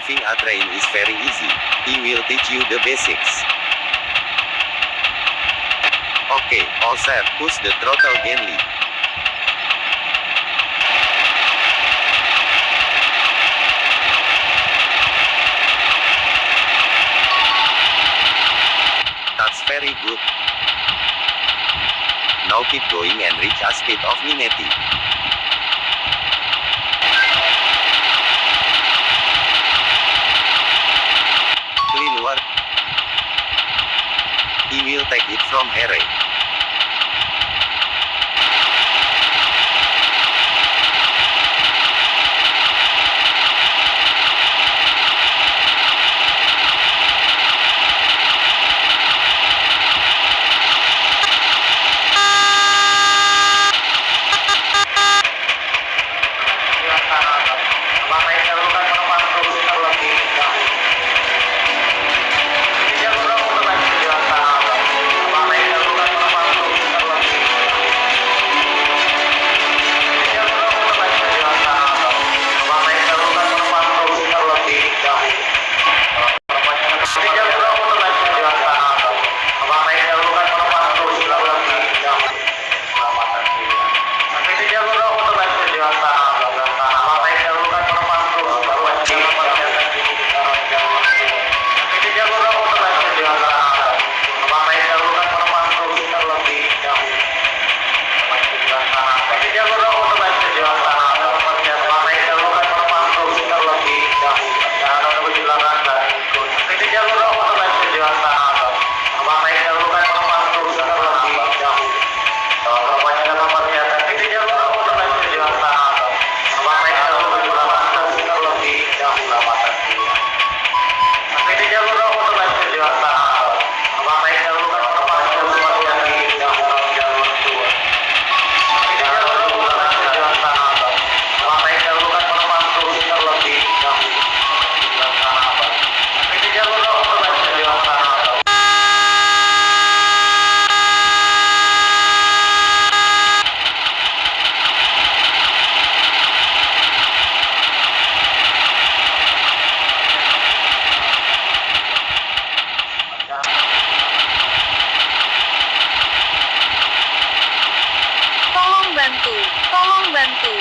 Driving a train is very easy. He will teach you the basics. Okay, all set. Push the throttle gently. That's very good. Now keep going and reach a speed of 90. Clean work. He will take it from here. Tolong bantu.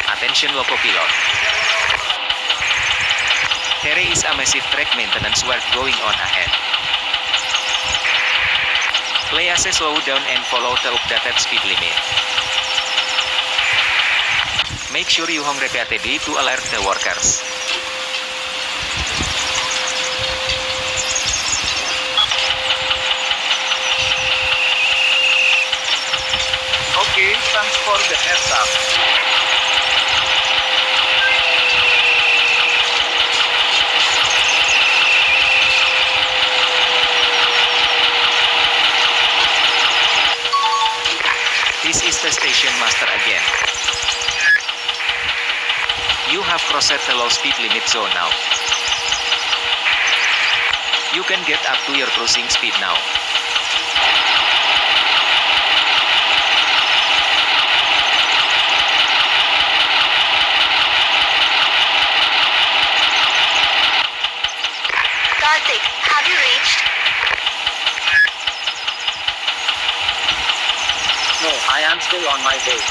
Attention loco pilot. There is a massive track maintenance work going on ahead. Please slow down and follow the updated speed limit. Make sure you home repeatedly to alert the workers. Okay, thanks for the heads up. This is the station master again. You have crossed the low speed limit zone now. You can get up to your cruising speed now. Karthik, have you reached? No, I am still on my way.